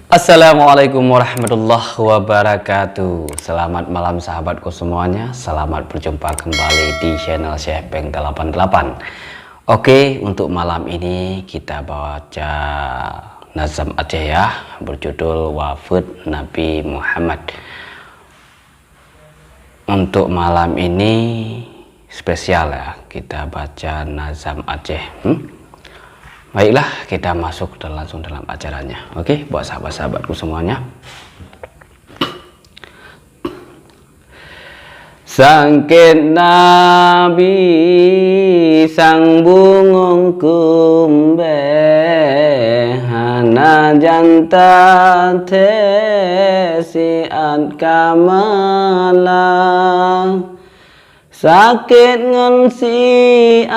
Assalamualaikum warahmatullahi wabarakatuh. Selamat malam sahabatku semuanya. Selamat berjumpa kembali di channel Syekh Peng 88. Oke, untuk malam ini kita baca Nazam Aceh ya, berjudul Wafud Nabi Muhammad. Untuk malam ini spesial ya, kita baca Nazam Aceh. Baiklah, kita masuk langsung dalam acaranya. Oke, buat sahabat-sahabatku semuanya. Sangkit Nabi sang bungong kumbe hana janta te siat kamala sakit ngon siat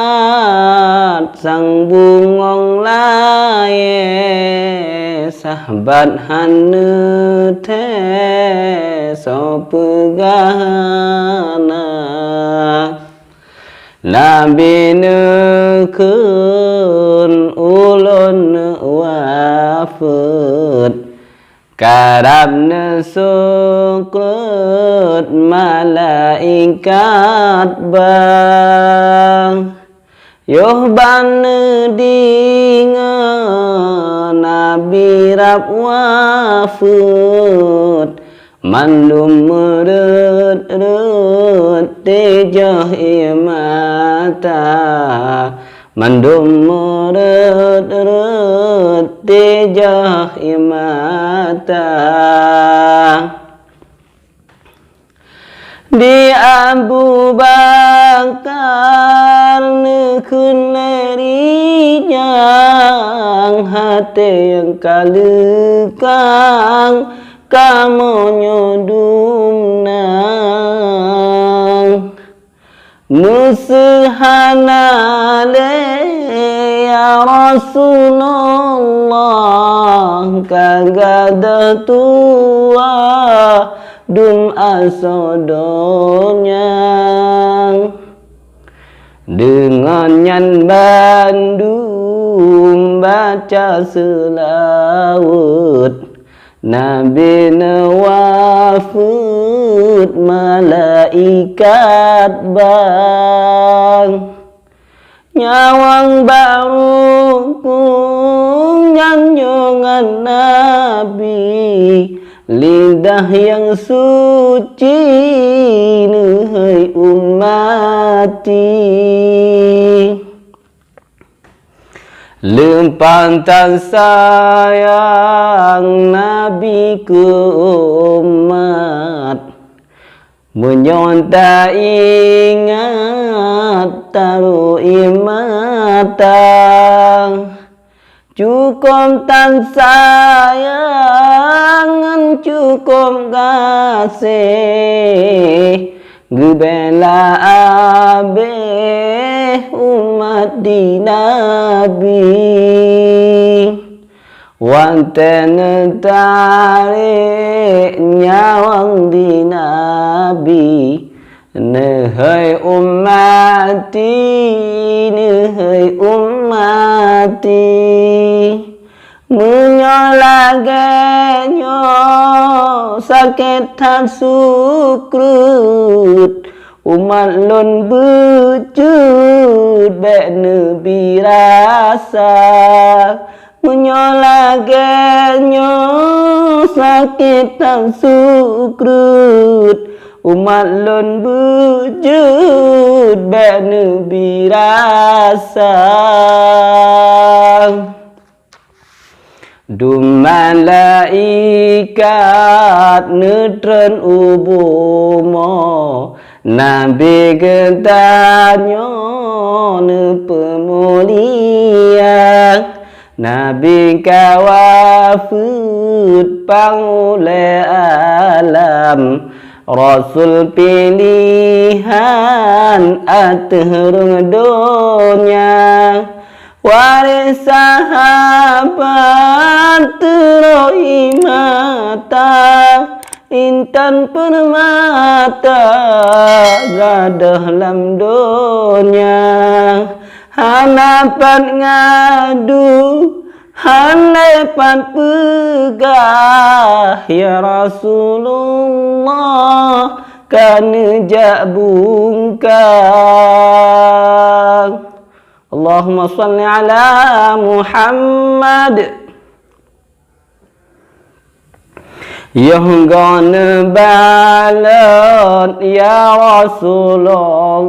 sang bungong laye sahabat hanu te so pegana Nabi nekun ulun wafud karab nesukrut malaikat bang yuhban dinga Nabi rab wafud mandum merut tejah imata mandum merut tejah imata di Abu Bakar nekun lerijang hati yang kalukang kamu nyodumnang musihana le ya Rasulullah kagada tua dum asodornya dengan nyan bandung baca selawat Nabi nawafud malaikat bang nyawang baru nyanyongan Nabi lidah yang suci nuhai ummati lempantang sayang Nabi ke umat menyonta ingat taruh imatang cukup tan sayang cukup kasih gebela abe umat di Nabi wanten tarik nyawang di Nabi nehai ummati nehai ummati menyolaganyo sakit tan sukrut umat lon bujud bek Nabi rasa menyolaganyo sakit tan sukrut umat lon bujud bek Nabi rasa dum malaikat netren ubumo Nabi getanyo ne pemulia Nabi kawafud pangule alam Rasul pilihan aturung dunia waris sahabat teroi mata intan permata gadah lam dunia hanapan ngadu Hanapan pegah ya Rasulullah kana jak bungkang. Allahumma salli ala Muhammad. Yang gonna balon ya Rasulullah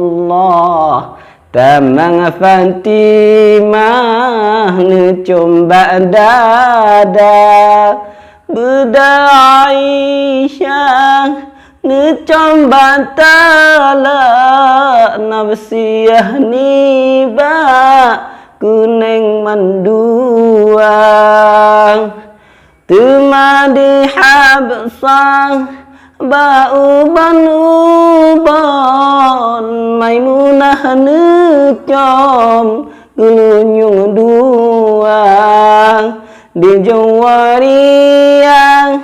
tamang Fatimah ngecumba dada Bunda Aisyah ngecumba tala nafsiyah niba kuning manduang Tumadi Habsah bauban Maimunah necom gelunyung dua di Jawariyah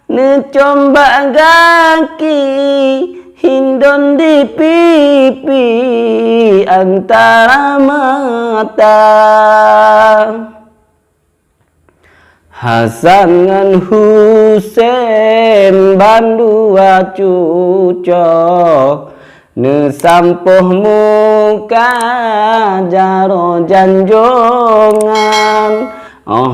necom bagaki Hindon di pipi antara mata Hasan ngan Husein bandua cucok nesampuh muka jaro janjongan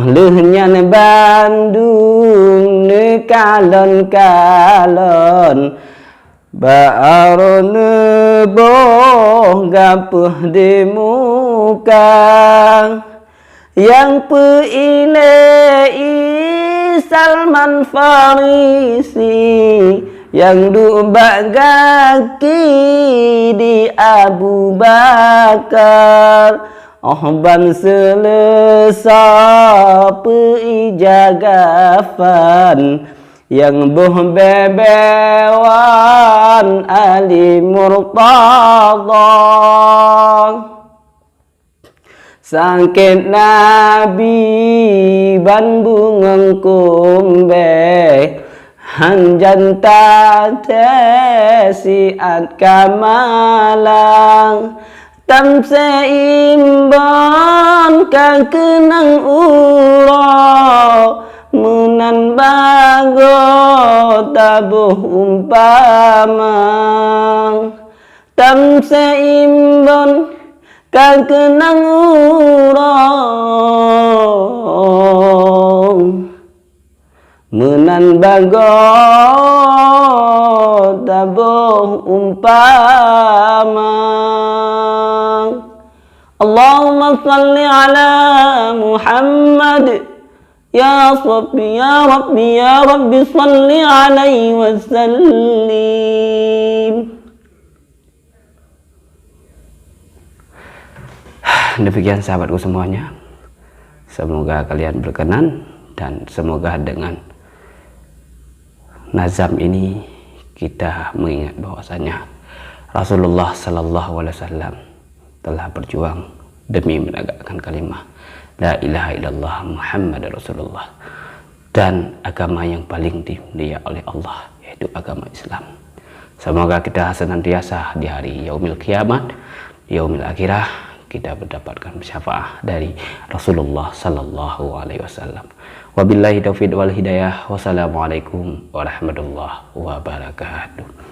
lehnya Bandung ne kalon-kalon baaro neboh gapuh di muka yang peilei Salman Farisi yang dubagaki di Abu Bakar ban selesa peijagafan yang buh bebewan Ali Murtada Sangkit Nabi ban bungang kumbe hanjanta tesiat kamalang tam seimbang kang kenang uro menan bago tabuh umpama tam seimbang kang kenang urang menan bago tabuh umpama. Allahumma salli ala Muhammad ya Rabbi ya Rabbi ya Rabbi salli alaihi wasallim. Demikian sahabatku semuanya, semoga kalian berkenan dan semoga dengan nazam ini kita mengingat bahwasanya Rasulullah Sallallahu Alaihi Wasallam telah berjuang demi menegakkan kalimah la ilaha illallah Muhammad Rasulullah dan agama yang paling dimuliakan oleh Allah yaitu agama Islam. Semoga kita senantiasa di hari yaumil kiamat, yaumil akhirah kita mendapatkan syafaat dari Rasulullah Sallallahu Alaihi Wasallam. Wabillahi taufiq wal hidayah. Wassalamualaikum warahmatullahi wabarakatuh.